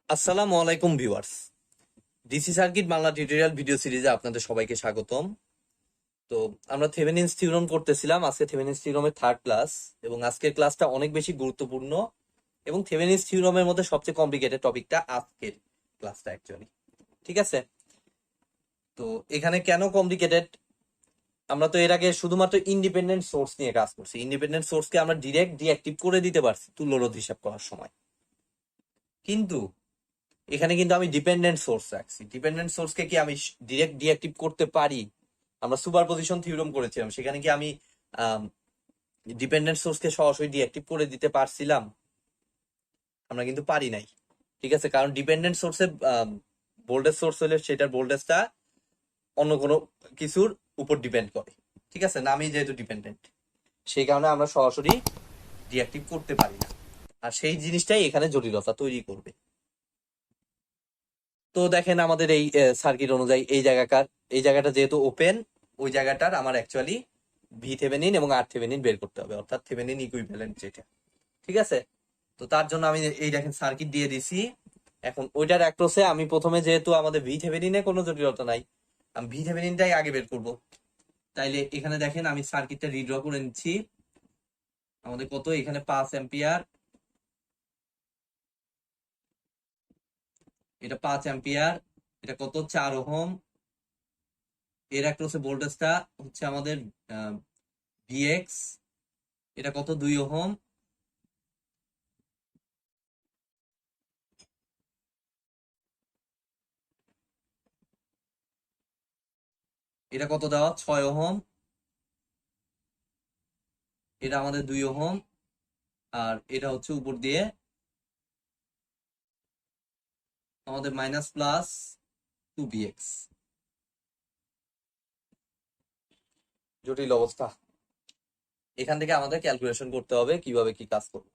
আসসালামু আলাইকুম viewers, DC circuit Bangla tutorial video সিরিজে আপনাদের সবাইকে স্বাগতম। তো আমরা থেভেনিনস থিওরেম করতেছিলাম, আজকে থেভেনিনস থিওরেমের থার্ড ক্লাস, এবং আজকের ক্লাসটা অনেক বেশি গুরুত্বপূর্ণ এবং থেভেনিনস থিওরেমের মধ্যে সবচেয়ে কমপ্লিকেটেড টপিকটা আজকের ক্লাসটা অ্যাকচুয়ালি। ঠিক আছে, তো এখানে কেন কমপ্লিকেটেড? আমরা তো এর আগে শুধুমাত্র ইন্ডিপেন্ডেন্ট সোর্স নিয়ে কাজ করছি। ইন্ডিপেন্ডেন্ট সোর্সকে আমরা ডিরেক্ট ডিঅ্যাক্টিভ করে দিতে পারছি তুল্য রোধ হিসাব করার সময়, কিন্তু এখানে কিন্তু আমি ডিপেন্ডেন্ট সোর্স রাখছি। ডিপেন্ডেন্ট সোর্সকে কি আমি ডিরেক্ট ডিঅ্যাক্টিভ করতে পারি? আমরা সুপারপজিশন থিওরেম করেছিলাম, সেখানে কি আমি ডিপেন্ডেন্ট সোর্সকে সরাসরি ডিঅ্যাক্টিভ করে দিতে পারছিলাম? আমরা কিন্তু পারি নাই। ঠিক আছে, কারণ ডিপেন্ডেন্ট সোর্সে ভোল্টেজ সোর্স হলে সেটার ভোল্টেজটা অন্য কোনো কিছুর উপর ডিপেন্ড করে। ঠিক আছে, না আমি যেহেতু ডিপেন্ডেন্ট, সেই কারণে আমরা সরাসরি ডিঅ্যাক্টিভ করতে পারি না, আর সেই জিনিসটাই এখানে জটিলতা তৈরি করবে। তো দেখেন আমাদের এই সার্কিট অনুযায়ী এই জায়গাটা যেহেতু ওপেন, ওই জায়গাটার আমার অ্যাকচুয়ালি ভি থেভেনিন এবং আর থেভেনিন বের করতে হবে, অর্থাৎ থেভেনিন ইকুইভ্যালেন্ট যেটা। ঠিক আছে, তো তার জন্য আমি এই দেখেন সার্কিট দিয়ে দিছি। এখন ওইটার অ্যাক্রসে আমি প্রথমে, যেহেতু আমাদের ভি থেভেনিনে কোনো জটিলতা নাই, আমি ভি থেভেনিনটাই আগে বের করব। তাইলে এখানে দেখেন আমি সার্কিটটা রিড্র করে নিচ্ছি। আমাদের কত এখানে 5 অ্যাম্পিয়ার, এটা 5 অ্যাম্পিয়ার, এটা কত 4 ওহম। এর অ্যাক্রসে ভোল্টেজটা হচ্ছে আমাদের ভিএক্স, এটা কত 2 ওহম। এটা কত দেওয়া 6 ওহম, এটা আমাদের 2 ওহম, আর এটা হচ্ছে উপর দিয়ে আমাদের মাইনাস প্লাস 2 ভিএক্স। জটিল অবস্থা। এখান থেকে আমাদের ক্যালকুলেশন করতে হবে কিভাবে কি কাজ করবে।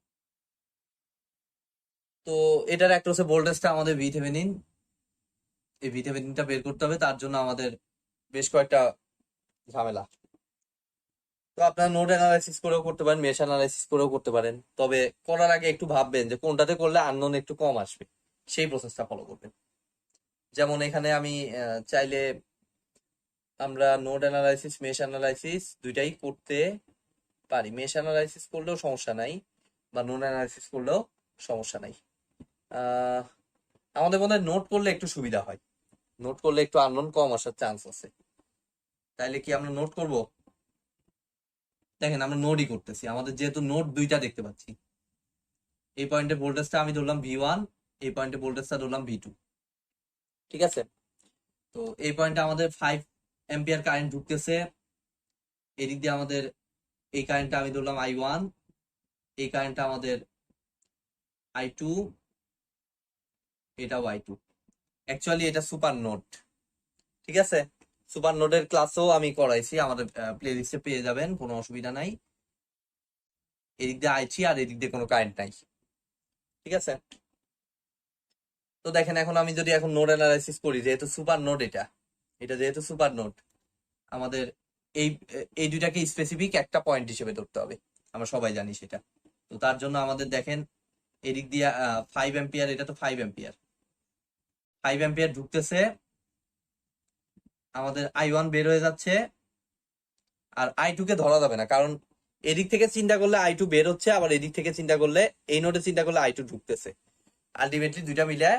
তো এটার অ্যাক্রসে ভোল্টেজটা আমাদের ভিথেভেনিন, এই ভিথেভেনিনটা বের করতে হবে। তার জন্য আমাদের বেশ কয়েকটা ঝামেলা। তো আপনারা নোড অ্যানালাইসিস করেও করতে পারেন, মেশ অ্যানালাইসিস করেও করতে পারেন, তবে করার আগে একটু ভাববেন যে কোনটাতে করলে আননোন একটু কম আসবে, সেই প্রসেসটা ফলো করবেন। যেমন এখানে আমি চাইলে আমরা নোড অ্যানালাইসিস, মেশ অ্যানালাইসিস দুইটাই করতে পারি। মেশ অ্যানালাইসিস করলেও সমস্যা নাই, বা নোড অ্যানালাইসিস করলেও সমস্যা নাই। আমাদের মনে হয় নোট করলে একটু সুবিধা হয়, নোট করলে একটু আননোন কম আসার চান্স আছে। তাইলে কি আমরা নোট করব? দেখেন আমরা নোটই করতেছি, আমাদের যেহেতু নোট দুইটা দেখতে পাচ্ছি। এই পয়েন্টে ভোল্টেজটা আমি ধরলাম V1, এই পয়েন্টে ভোল্টেজটা ধরলাম V2। ঠিক আছে, তো এই পয়েন্টে আমাদের 5 অ্যাম্পিয়ার কারেন্ট ঢুকতেছে। এদিক দিয়ে আমাদের এই কারেন্টটা আমি ধরলাম I1, এই কারেন্টটা আমাদের I2, এটাও I2। অ্যাকচুয়ালি এটা সুপার নোড। ঠিক আছে, সুপার নোডের ক্লাসও আমি করাইছি, আমাদের প্লে লিস্টে পেয়ে যাবেন, কোনো অসুবিধা নাই। এদিক দিয়ে I3 আর এদিক দিয়ে কোনো কারেন্ট নাই। ঠিক আছে, তো দেখেন এখন আমি যদি এখন নোড অ্যানালাইসিস করি, যেহেতু সুপার নোড, এটা যেহেতু সুপার নোড, আমাদের এই এই দুইটাকে স্পেসিফিক একটা পয়েন্ট হিসেবে ধরতে হবে, আমরা সবাই জানি সেটা। তো তার জন্য আমাদের দেখেন এদিক দিয়ে 5 অ্যাম্পিয়ার, এটা তো 5 অ্যাম্পিয়ার, 5 অ্যাম্পিয়ার ঢুকতেছে, আমাদের I1 বের হয়ে যাচ্ছে, আর I2 কে ধরা যাবে না, কারণ এদিক থেকে চিন্তা করলে I2 বের হচ্ছে, আবার এদিক থেকে চিন্তা করলে, এই নোডে চিন্তা করলে I2 ঢুকতেছে। আলটিমেটলি দুইটা মিলে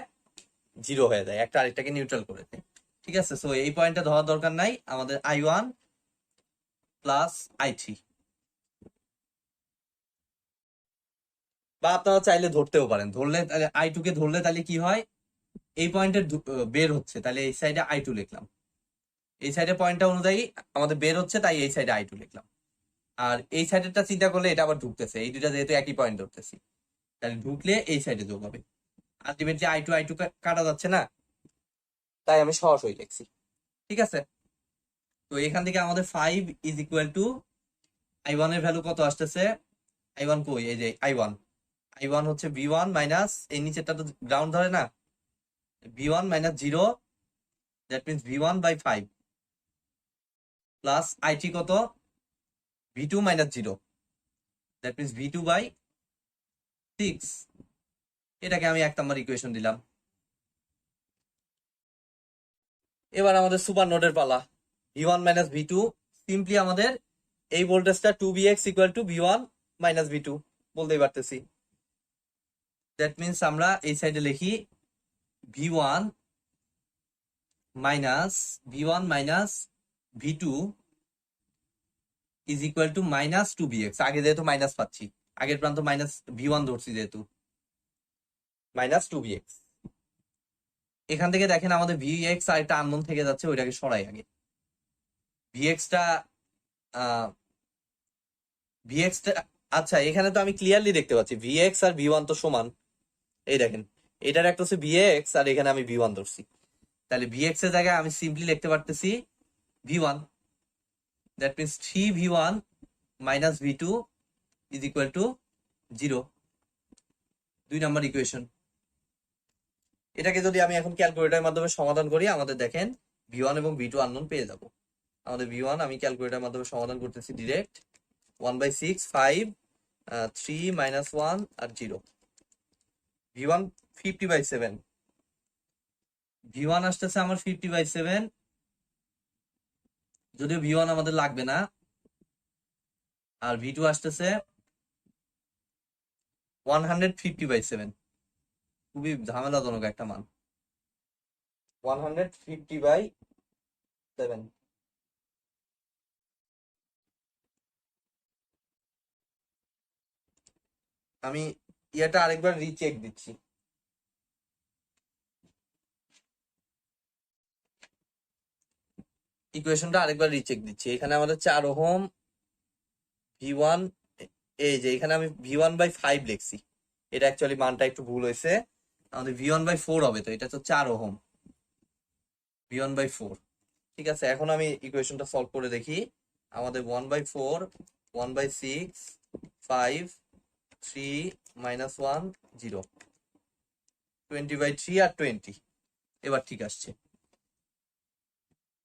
0 হয়ে যায়, একটা আরেকটাকে নিউট্রাল করে দেয়। ঠিক আছে, সো এই পয়েন্টটা ধরার দরকার নাই, আমাদের I1 প্লাস I3, বা আপনারা চাইলে ধরতেও পারেন। ধরলে তাহলে I2 কে ধরলে তাহলে কি হয়, এই পয়েন্টে বের হচ্ছে, তাহলে এই সাইডে I2 লিখলাম, এই সাইডে পয়েন্টটা অনুযায়ী আমাদের বের হচ্ছে, তাই এই সাইডে I2 লিখলাম। আর এই সাইডেরটা চিন্তা করলে এটা আবার ঢুকতেছে, এই দুইটা যেহেতু একই পয়েন্ট ধরতেছি, তাহলে ঢুকলে এই সাইডে যোগ হবে। আলটিমেটলি I2 কাটা যাচ্ছে না, তাই আমি সরাসরি লিখছি। ঠিক আছে, তো এখান থেকে আমাদের 5 ইজ ইকুয়াল টু I1 এর ভ্যালু কত আসতেছে, I1 কই, এই যে I1 হচ্ছে V1 মাইনাস, এই নিচেরটা তো গ্রাউন্ড ধরে না, V1 minus 0, that means V1 by 5, plus I3 কত V2 minus 0, that means V2 by 6। এটাকে আমি 1 নম্বর ইকুয়েশন দিলাম। এবার আমাদের সুপার নোডের পালা। V1 minus V2, সিম্পলি আমাদের এই ভোল্টেজটা 2Vx equal to V1 minus V2 বলতেই পারতেছি। দ্যাট মিনস আমরা এই সাইডে লিখি V1 minus V2 is equal to minus 2Vx। আগে যেহেতু মাইনাস পাচ্ছি, আগের প্রান্ত মাইনাস V1 ধরছি যেহেতু, মাইনাস 2Vx। এখান থেকে দেখেন আমাদের Vx আর একটা আননোন থেকে যাচ্ছে, ওইটাকে সরাই আগে। Vx টা আচ্ছা, এখানে তো আমি ক্লিয়ারলি দেখতে পাচ্ছি Vx আর V1 তো সমান। এই দেখেন, এটার একটা হচ্ছে Vx আর এখানে আমি V1 ধরছি, তাহলে Vx এর জায়গায় আমি সিম্পলি লিখতে পারতেছি V1। That means 3V1 minus V2 is equal to 0, 2 number equation. এটাকে যদি আমি এখন ক্যালকুলেটরের মাধ্যমে সমাধান করি, আমাদের দেখেন V1 এবং V2 আননোন পেয়ে যাব। আমাদের V1 আমি ক্যালকুলেটরের মাধ্যমে সমাধান করতেছি ডিরেক্ট, 1/6, 5, 3 minus 1 আর 0। V1 50/7, V1 আসতেছে আমার 50/7, যদিও V1 আমাদের লাগবে না। আর V2 আসতেছে 150/7, খুবই ঝামেলাজনক একটা মান, 150/7। আমি ইয়াটা আরেকবার রিচেক দিচ্ছি। ইকুয়েশনটা আরেকবার রিচেক দিচ্ছি। এখানে আমাদের 4 ওহম V1, এই যে এখানে আমি V1/5 লিখছি, এটা অ্যাকচুয়ালি মানটা একটু ভুল হয়েছে, আমাদের V1/4 হবে, তো এটা তো 4 ওহম, V1/4। ঠিক আছে, এখন আমি ইকুয়েশনটা সলভ করে দেখি। আমাদের 1/4, 1/6, 5, 3 minus 1, 0, 20/3 আর 20। এবার ঠিক আসছে।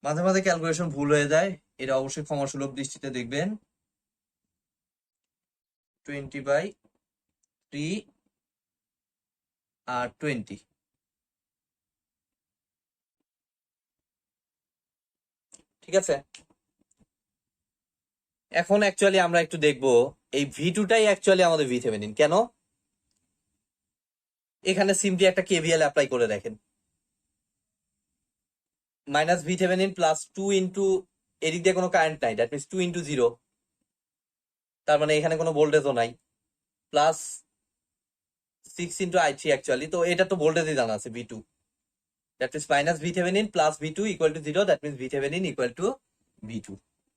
মাঝে মাঝে ক্যালকুলেশন ভুল হয়ে যায়, এটা অবশ্যই ক্ষমাসুলভ দৃষ্টিতে দেখবেন। 20/3 আর 20। ঠিক আছে, এখন অ্যাকচুয়ালি আমরা একটু দেখবো এই V2টাই অ্যাকচুয়ালি আমাদের VThevenin কেন। এখানে সিম্পলি একটা KVL অ্যাপ্লাই করে দেখেন, মাইনাস VThevenin প্লাস 2 ইন্টু, এদিক দিয়ে কোনো কারেন্ট নাই, দ্যাট মিনস 2 ইন্টু 0, তার মানে এখানে কোনো ভোল্টেজও নাই, প্লাস 6 ইন্টু I3 অ্যাকচুয়ালি, তো এটা তো ভোল্টেজই জানা আছে V2, that means minus VThevenin plus V2 equal to 0, that means VThevenin equal to V2।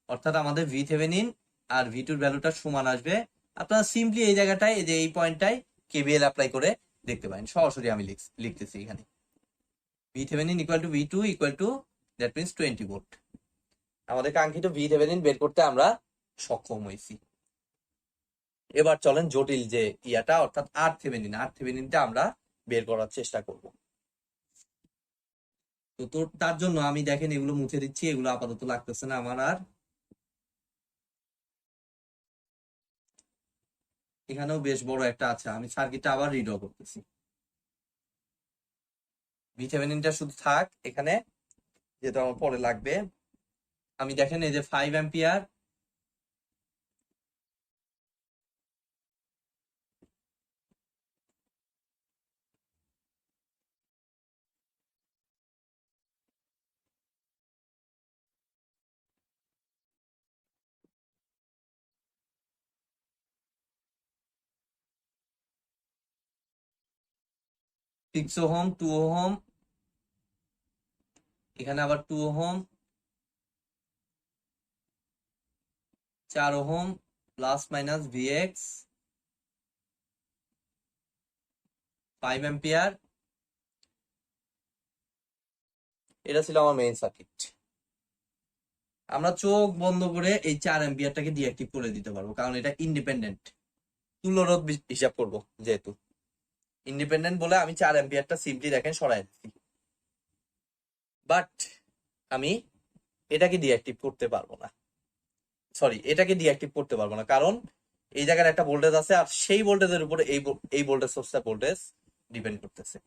অর্থাৎ আমাদের VThevenin আর V2 এর ভ্যালুটা সমান আসবে। আপনারা সিম্পলি এই জায়গাটায়, এই যে এই পয়েন্টটায় KVL অ্যাপ্লাই করে দেখতে পারেন। সরাসরি আমি লিখতেছি এখানে VThevenin equal to V2 equal to that means 20 volt. আমাদের কাঙ্ক্ষিত VThevenin বের করতে আমরা সক্ষম হয়েছি। এবার চলেন জটিল যে ইয়াটা, অর্থাৎ RTheveninটা আমরা বের করার চেষ্টা করব। তো তার জন্য আমি দেখেন এগুলো মুছে দিচ্ছি, এগুলো আপাতত লাগতেছে না আমার আর। এখানেও বেশ বড় একটা আছে, আমি সার্কিটটা আবার রিড্র করতেছি। VTheveninটা শুধু থাক এখানে, যেটা আমার পরে লাগবে। আমি দেখেন এই যে 5 অ্যাম্পিয়ার, সিক্স ওহম, 2 ওহম, এখানে আবার 2 ohm, 4 ohm, plus minus Vx, 5 ampere. এটা ছিল আমার মেইন সার্কিট। আমরা চোখ বন্ধ করে এই 4 অ্যাম্পিয়ারটাকে ডিঅ্যাক্টিভ করে দিতে পারবো, কারণ এটা ইন্ডিপেন্ডেন্ট। তুল্যরোধ হিসাব করব যেহেতু ইন্ডিপেন্ডেন্ট বলে, আমি 4 অ্যাম্পিয়ারটা সিম্পলি দেখেন সরাই দিচ্ছি। বাট আমি এটাকে ডিঅ্যাক্টিভ করতে পারবো না। সরি, এটাকে ডিঅ্যাক্টিভ করতে পারবো না, কারণ এই জায়গার একটা ভোল্টেজ আছে আর সেই ভোল্টেজের উপরে এই ভোল্টেজ সোর্সটা ভোল্টেজ ডিপেন্ড করতেছে।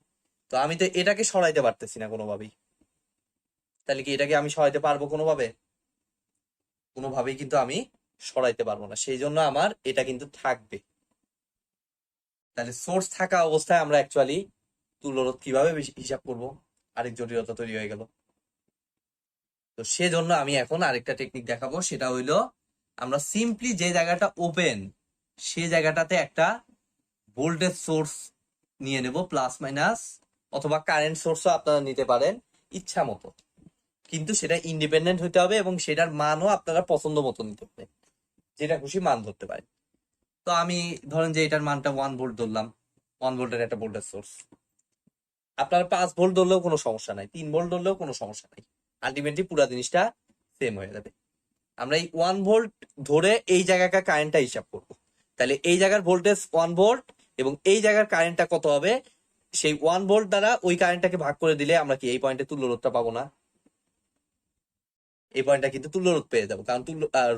তো আমি তো এটাকে সরাইতে পারতেছি না কোনোভাবেই। তাহলে কি এটাকে আমি সরাইতে পারবো কোনোভাবে? কোনোভাবেই কিন্তু আমি সরাইতে পারবো না, সেই জন্য আমার এটা কিন্তু থাকবে। তাহলে সোর্স থাকা অবস্থায় আমরা অ্যাকচুয়ালি তুল্যরোধ কিভাবে হিসাব করব? আরেক জটিলতা তৈরি হয়ে গেল। তো সেজন্য আমি এখন আরেকটা টেকনিক দেখাবো, সেটা হইলো আমরা সিম্পলি যে জায়গাটা ওপেন সে জায়গাটাতে একটা ভোল্টেজ সোর্স নিয়ে নেব, প্লাস মাইনাস, অথবা কারেন্ট সোর্সও আপনারা নিতে পারেন ইচ্ছা মতো, কিন্তু সেটা ইন্ডিপেন্ডেন্ট হতে হবে এবং সেটার মানও আপনারা পছন্দ মতো নিতে হবে, যেটা খুশি মান ধরতে পারেন। তো আমি ধরেন যে এটার মানটা 1 ভোল্ট ধরলাম, 1 ভোল্টের একটা ভোল্টেজ সোর্স। আপনার 5 ভোল্ট ধরলেও কোনো সমস্যা নাই, 3 ভোল্ট ধরলেও কোনো সমস্যা নাই, আলটিমেটলি পুরো জিনিসটা সেম হয়ে যাবে। আমরা এই 1 ভোল্ট ধরে এই জায়গাকার কারেন্টটা হিসাব করব। তাহলে এই জায়গার ভোল্টেজ 1 ভোল্ট এবং এই জায়গার কারেন্টটা কত হবে, সেই 1 ভোল্ট দ্বারা ওই কারেন্টটাকে ভাগ করে দিলে আমরা কি এই পয়েন্টে তুল্য রোধটা পাবো না? এই পয়েন্টটা কিন্তু তুল্য রোধ পেয়ে যাবো, কারণ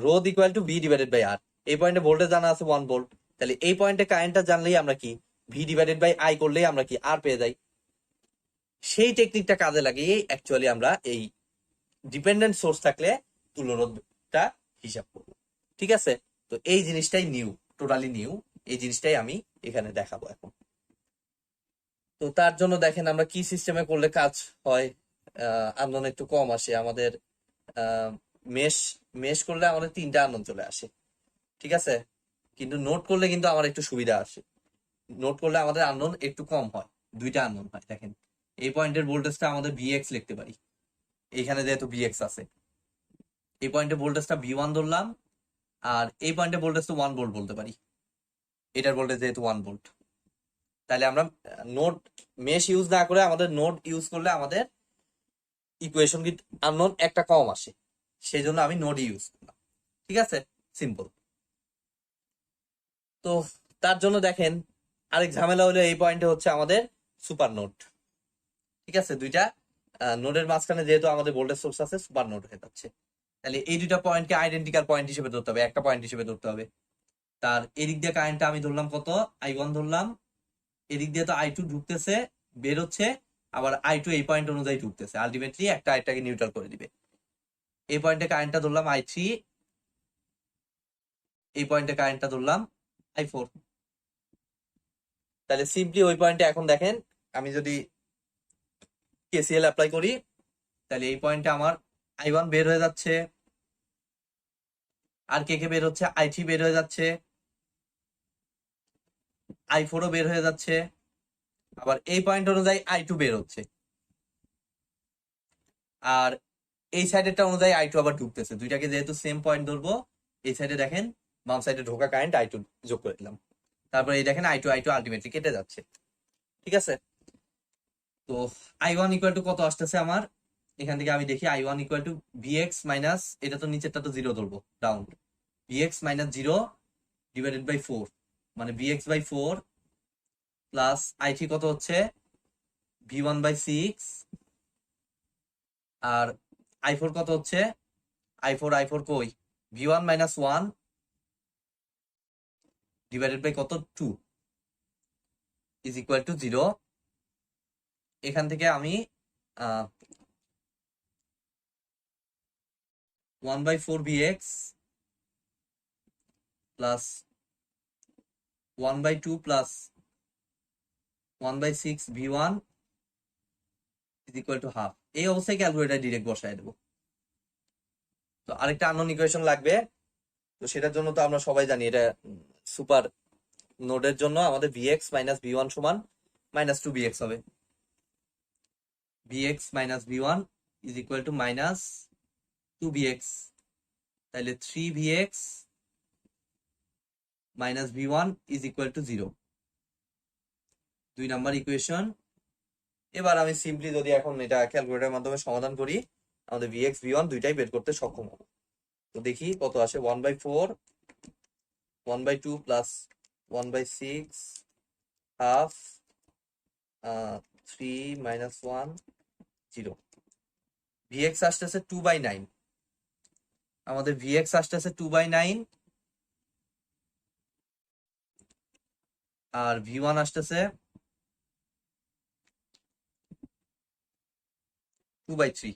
রোধ equal to V divided by R. এই পয়েন্টে ভোল্টেজ জানা আছে 1 ভোল্ট, তাহলে এই পয়েন্টে কারেন্টটা জানলেই আমরা কি ভি ডিভাইডেড বাই আই করলেই আমরা কি আর পেয়ে যাই। সেই টেকনিকটা কাজে লাগিয়ে অ্যাকচুয়ালি আমরা এই ডিপেন্ডেন্ট সোর্স থাকলে তুল্যরোধটা হিসাব করবো। ঠিক আছে? তো এই জিনিসটাই নিউ, টোটালি নিউ, এই জিনিসটাই আমি এখানে দেখাবো এখন। তো তার জন্য দেখেন আমরা কি সিস্টেমে করলে কাজ হয়। আননোন একটু কম আসে আমাদের। মেশ মেশ করলে আমাদের 3টা আননোন চলে আসে, ঠিক আছে, কিন্তু নোট করলে কিন্তু আমার একটু সুবিধা আসে। নোট করলে আমাদের আননোন একটু কম হয়, 2টা আননোন হয়। দেখেন এই পয়েন্টের ভোল্টেজটা আমাদের ভিএক্স লিখতে পারি, এইখানে যেহেতু ভিএক্স আছে। এই পয়েন্টে ভোল্টেজটা ভি1 ধরলাম, আর এই পয়েন্টে ভোল্টেজ তো 1 ভোল্ট বলতে পারি, এটার ভোল্টেজ যেহেতু 1 ভোল্ট। তাহলে আমরা নোড মেশ ইউজ না করে আমাদের নোড ইউজ করলে আমাদের ইকুয়েশন কিন্তু আননোন একটা কম আসে, সেই জন্য আমি নোড ইউজ করলাম। ঠিক আছে, সিম্পল। তো তার জন্য দেখেন আরেক ঝামেলা হলো এই পয়েন্টে হচ্ছে আমাদের সুপার নোড। ঠিক আছে, দুইটা নোডের মাঝখানে যেহেতু আমাদের ভোল্টেজ সোর্স আছে, সুপার নোড হয়ে যাচ্ছে। তাহলে এই দুইটা পয়েন্টকে আইডেন্টিক্যাল পয়েন্ট হিসেবে ধরতে হবে, একটা পয়েন্ট হিসেবে ধরতে হবে। তার এদিক দিয়ে কারেন্টটা আমি ধরলাম কত, I1 ধরলাম, এদিক দিয়ে তো I2 ঢুকতেছে, বের হচ্ছে, আবার I2 এই পয়েন্ট অনুযায়ী ঢুকতেছে, আলটিমেটলি একটা আরেকটাকে নিউট্রাল করে দিবে। এই পয়েন্টে কারেন্টটা ধরলাম I3, এই পয়েন্টে কারেন্টটা ধরলাম I4। তাহলে সিম্পলি ওই পয়েন্টে এখন দেখেন আমি যদি কেসিএল অ্যাপ্লাই করি, তাহলে এই পয়েন্টে আমার I1 বের হয়ে যাচ্ছে, আর কে বের হচ্ছে, I3 বের হয়ে যাচ্ছে, I4ও বের হয়ে যাচ্ছে, আবার এই পয়েন্ট অনুযায়ী I2 বের হচ্ছে, আর এই সাইডেরটা অনুযায়ী I2 আবার ঢুকতেছে। দুইটাকে যেহেতু সেম পয়েন্ট ধরবো, এই সাইডে দেখেন বাম সাইডে ঢোকা কারেন্ট I2 যোগ করে দিলাম, তারপরে এই দেখেন I2 আলটিমেটলি কেটে যাচ্ছে। ঠিক আছে, তো I1 ইকুয়াল টু কত আসতেছে আমার, এখান থেকে আমি দেখি I1 equal to VX minus, এটা তো নিচেরটা তো 0 ধরবো, down, VX minus 0 divided by 4, মানে ভিএক্স বাই 4 প্লাস I3 কত হচ্ছে V1 বাই 6, আর I4 কত হচ্ছে, I4 কই, V1 মাইনাস 1 ডিভাইডেড বাই কত 2 ইজ ইকুয়াল টু 0। এখান থেকে আমি 1/4 VX plus 1/2 plus 1/6 V1 is equal to half. এই অবস্থায় ক্যালকুলেটর ডিরেক্ট বসায় দেবো। তো আরেকটা আননোন ইকুয়েশন লাগবে, তো সেটার জন্য তো আমরা সবাই জানি এটা সুপার নোডের জন্য আমাদের VX মাইনাস V1 সমান মাইনাস 2VX হবে। VX minus V1 is equal to minus 2VX, তাহলে 3VX minus V1 is equal to 0, 2 number equation. এবার আমি সিম্পলি যদি এখন এটা ক্যালকুলেটরের মাধ্যমে সমাধান করি, আমাদের VX V1 দুইটাই বের করতে সক্ষম হবো। তো দেখি কত আসে, 1/4 1/2 প্লাস 1/6 হাফ 3 মাইনাস 1 0। VX আসতেছে 2/9, আমাদের ভিএক্স আসতেছে 2/9 আর ভি1 আসতেছে 2/3।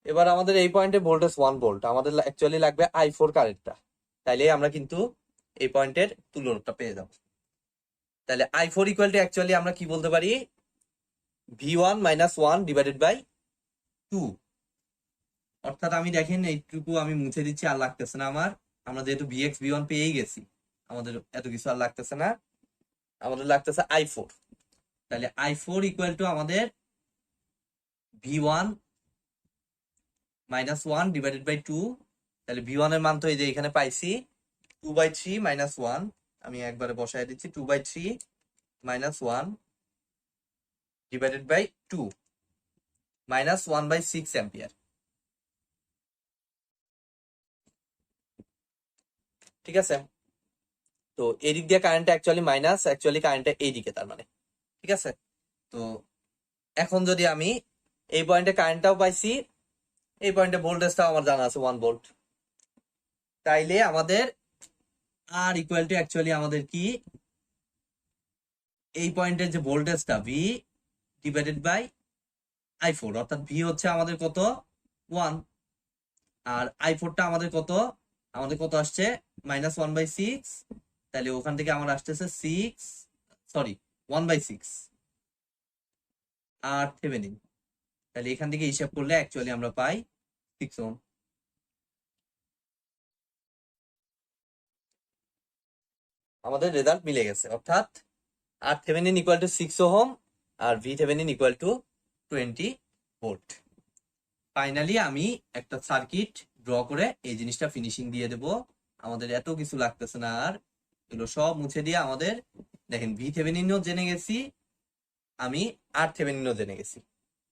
এবার আমাদের এই পয়েন্টে ভোল্টেজ 1 ভোল্ট, আমাদের অ্যাকচুয়ালি লাগবে i4 কারেন্টটা, তাইলে আমরা কিন্তু এই পয়েন্টের তুলনাটা পেয়ে যাব। তাহলে i4 ইকুয়াল টু অ্যাকচুয়ালি আমরা কি বলতে পারি, v1 - 1 ডিভাইডেড বাই 2। অর্থাৎ আমি দেখেন এইটুকু আমি মুছে দিচ্ছি, আর লাগতেছে না আমার। আমরা যেহেতু ভিএক্স ভি1 পেয়েই গেছি, আমাদের এত কিছু আর লাগতেছে না, আমাদের লাগতেছে i4। তাহলে i4 ইকুয়াল টু আমাদের v1 - 1 ডিভাইডেড বাই 2। তাহলে ভি1 এর মান তো এই যে এখানে পাইছি 2/3 - 1, আমি একবারে বসাই দিচ্ছি 2/3 - 1 ডিভাইডেড বাই 2 -1/6 অ্যাম্পিয়ার। ঠিক আছে, তো এদিক দিয়ে কারেন্ট অ্যাকচুয়ালি মাইনাস, অ্যাকচুয়ালি কারেন্টটা এইদিকে, তার মানে ঠিক আছে। তো এখন যদি আমি এই পয়েন্টে কারেন্টটাও পাইছি, এই পয়েন্টে ভোল্টেজটাও আমার জানা আছে 1 ভোল্ট, তাইলে আমাদের আর ইকুয়াল টু অ্যাকচুয়ালি আমাদের কি, এই পয়েন্টের যে ভোল্টেজটা ভি ডিভাইডেড বাই i4, অর্থাৎ ভি হচ্ছে আমাদের কত 1, আর i4টা আমাদের কত, আমাদের কত আসছে -1/6। তাহলে ওখান থেকে আমার আসতেছে 1/6 আর থেভেনিন। তাহলে এখান থেকে হিসাব করলে অ্যাকচুয়ালি আমরা পাই 6 ওহম। আমাদের রেজাল্ট মিলে গেছে, অর্থাৎ আর থেভেনিন ইকুয়াল টু 6 ওহম আর V Thevenin equal to 20 volt. Finally আমি একটা সার্কিট ড্র করে এই জিনিসটা ফিনিশিং দিয়ে দেব। আমাদের এত কিছু লাগতেছে না, আর এগুলো সব মুছে দিয়ে আমাদের দেখেন ভি থেভেনিনও জেনে গেছি, আমি আর থেভেনিনও জেনে গেছি।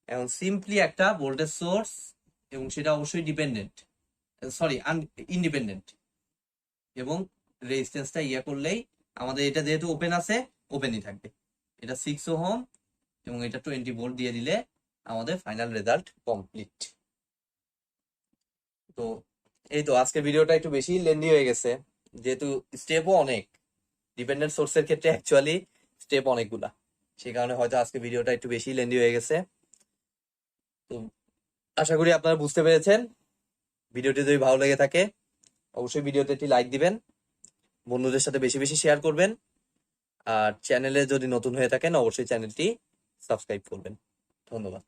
এখন সিম্পলি একটা ভোল্টেজ সোর্স, এবং সেটা অবশ্যই ডিপেন্ডেন্ট, সরি ইন্ডিপেন্ডেন্ট, এবং রেজিস্ট্যান্সটা ইয়া করলেই আমাদের এটা যেহেতু ওপেন আছে, ওপেনই থাকবে। এটা 6 ওহম এবং এটা 20 ভোল্ট দিয়ে দিলে আমাদের ফাইনাল রেজাল্ট কমপ্লিট। তো এই তো আজকের ভিডিওটা একটু বেশি লেন্দি হয়ে গেছে, যেহেতু স্টেপও অনেক, ডিপেন্ডেন্ট সোর্সের ক্ষেত্রে অ্যাকচুয়ালি স্টেপ অনেকগুলা, সেই কারণে হয়তো আজকে ভিডিওটা একটু বেশি লেন্দি হয়ে গেছে। তো আশা করি আপনারা বুঝতে পেরেছেন। ভিডিওটি যদি ভালো লেগে থাকে অবশ্যই ভিডিওতে একটি লাইক দিবেন, বন্ধুদের সাথে বেশি বেশি শেয়ার করবেন, আর চ্যানেলে যদি নতুন হয়ে থাকেন অবশ্যই চ্যানেলটি সাবস্ক্রাইব করবেন। ধন্যবাদ।